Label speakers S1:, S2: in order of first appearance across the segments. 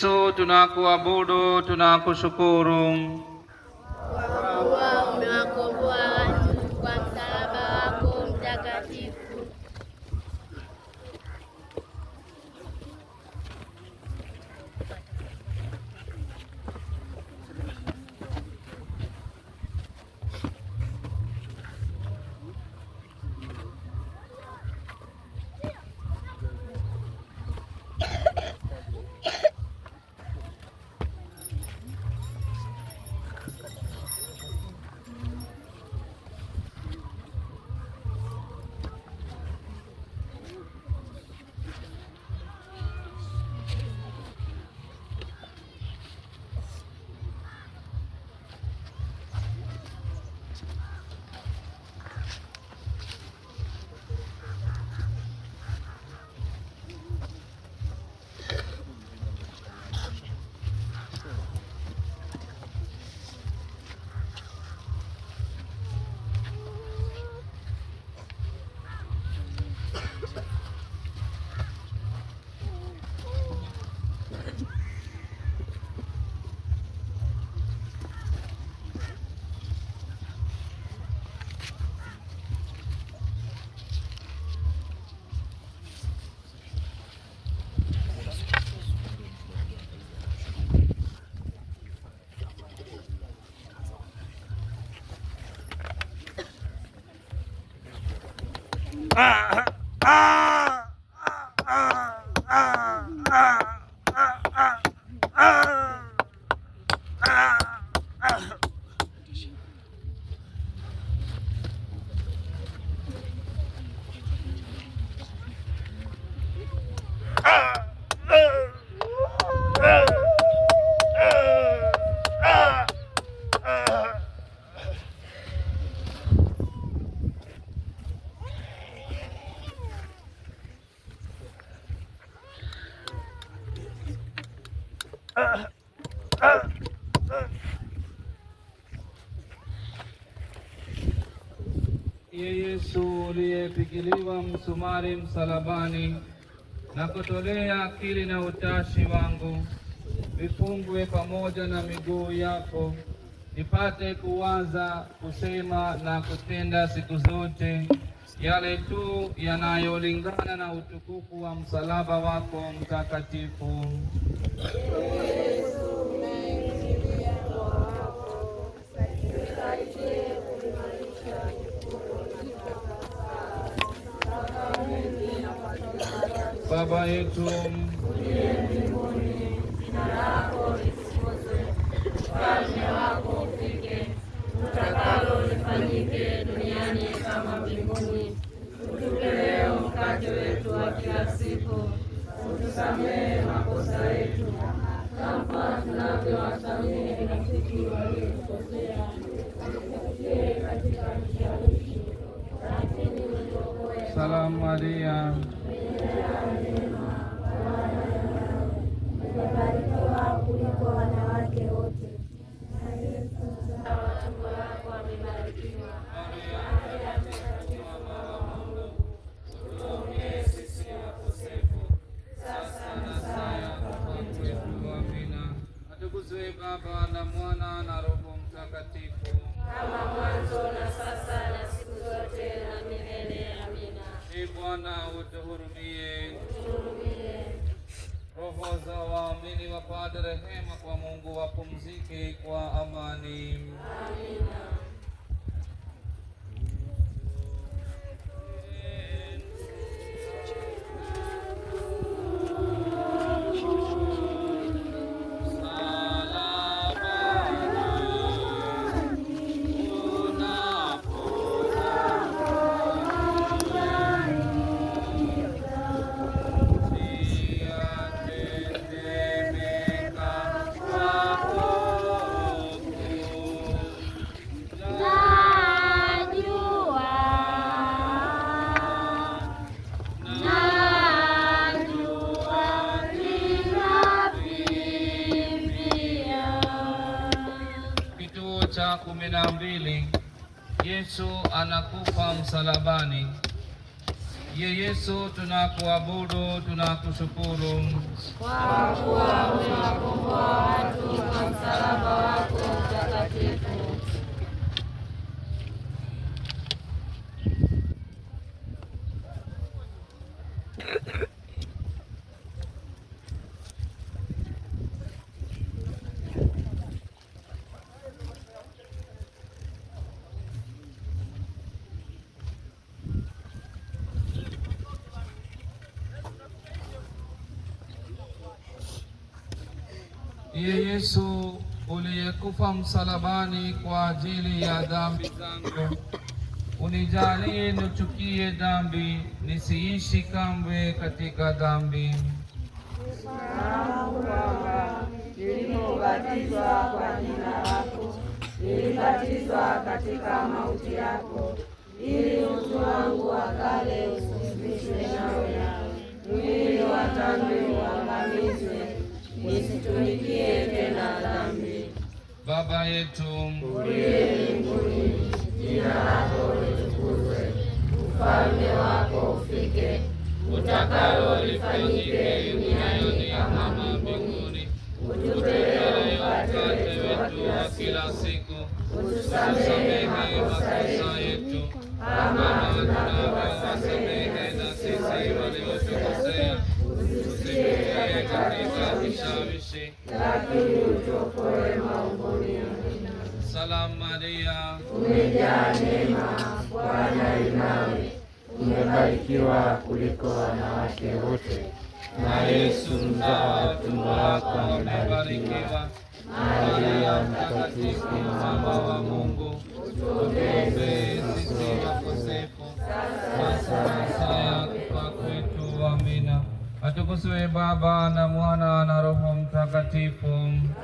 S1: Yesu, tunakuabudu, tunakushukuru
S2: kwa kuwa umewakomboa watu kwa msalaba wako mtakatifu.
S1: Yesu uliyepigiliwa msumari msalabani, na kutolea akili na utashi wangu vifungwe pamoja na miguu yako, nipate kuwaza, kusema na kutenda siku zote yale tu yanayolingana na utukufu wa msalaba wako mtakatifu. Baba yetu uliye mbinguni, jina lako litukuzwe, ufalme wako ufike, utakalo lifanyike duniani kama mbinguni. Utupe leo mkate wetu wa kila siku, utusamehe makosa yetu kama tunavyowasamehe na sisi waliotukosea, usitutie katika kishawishi, lakini utuokoe. Salamu Maria,
S2: umebarikiwa kuliko wanawake wote, na Yesu mzao wa tumbo lako amebarikiwa.
S1: utuombee sisi wakosefu, sasa na saa ya kufa kwetu. Amina. Atukuzwe Baba na Mwana na Roho Mtakatifu,
S2: kama mwanzo na sasa na siku zote na milele. Amina.
S1: Ee Bwana utuhurumie. Roho za waamini wapate rehema kwa Mungu, wapumzike kwa amani.
S2: Amina.
S1: Cha 12. Yesu anakufa msalabani. Yesu, tunakuabudu, tunakushukuru
S2: kwa kuwa
S1: Ye Yesu uliyekufa msalabani kwa ajili ya dhambi zangu, unijalie nichukie dhambi, nisiishi kamwe katika dhambi.
S2: Fahamu kwamba nilipobatizwa kwa jina lako, nilibatizwa katika mauti yako, ili utu wangu wa kale usifishwe nawe, mwili wa dhambi uangamizwe, nisitumikie tena dhambi.
S1: Baba yetu
S2: uliye mbinguni, jina lako litukuzwe, ufalme wako ufike, utakalo lifanyike duniani kama mbinguni. Utupe leo mkate wetu wa kila siku, utusamehe makosa yetu kama tunavyowasamehe na sisi waliotukosea, usitutie katika kishawishi, lakini utuokoe maovuni. Salamu Maria, umejaa neema, Bwana yu nawe, umebarikiwa kuliko wanawake wote, na Yesu mzao wa tumbo lako amebarikiwa. Maria mtakatifu, mama wa Mungu, utuombee sisi wakosefu, sasa na saa ya kufa kwetu. Amina. Atukuzwe Baba na Mwana na Roho Mtakatifu,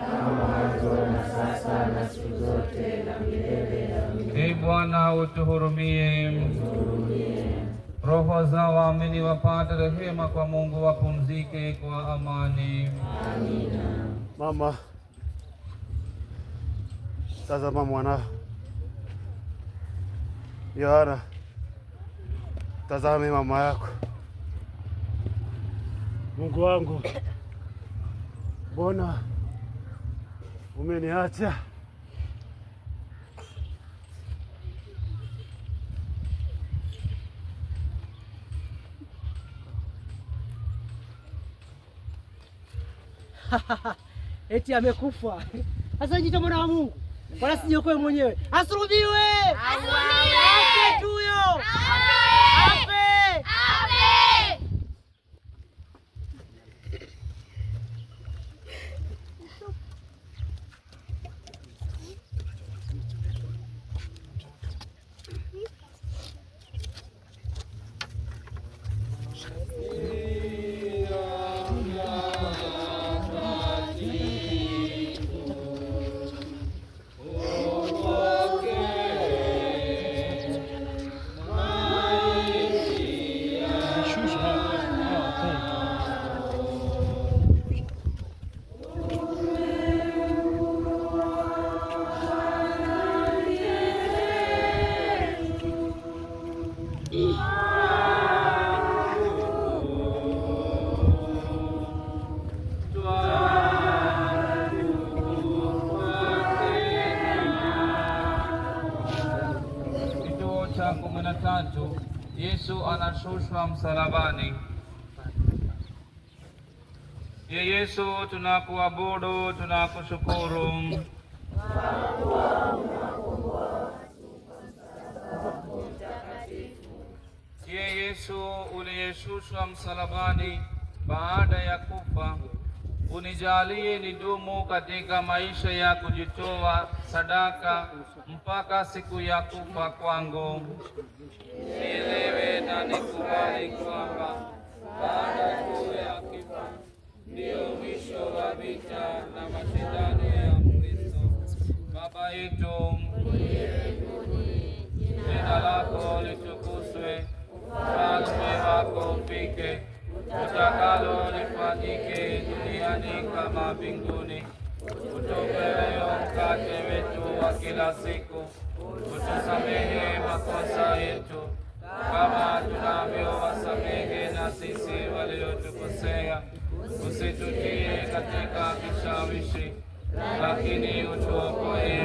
S2: kama mwanzo na sasa na siku zote na milele. Amina. Ee Bwana utuhurumie. Roho za waamini wapate rehema kwa Mungu, wapumzike kwa amani. Amina.
S3: Mama, tazama mwanao. Yohana, tazame mama yako. Mungu wangu, mbona umeniacha?
S4: Eti amekufa. Sasa jicho mwana wa Mungu, wala sijiokoe mwenyewe. Asulubiwe! Afe tuyo! Afe!
S1: cha 13, Yesu anashushwa msalabani. Ye Yesu, tunakuabudu, tunakushukuru. Ye Yesu uliyeshushwa msalabani baada ya kufa, unijalie nidumu katika maisha ya kujitoa sadaka mpaka siku ya kufa kwangu. Nielewe na nikubali kwamba baada tu ya kifo ndio mwisho wa vita na mashindano ya Kristo. Baba yetu uliye mbinguni, jina lako litukuzwe, ufalme wako ufike, utakalo lifanyike duniani kama mbinguni. Utupe leo mkate wetu wa kila siku, utusamehe makosa yetu kama tunavyowasamehe na sisi waliotukosea, usitutie katika kishawishi, lakini utuokoe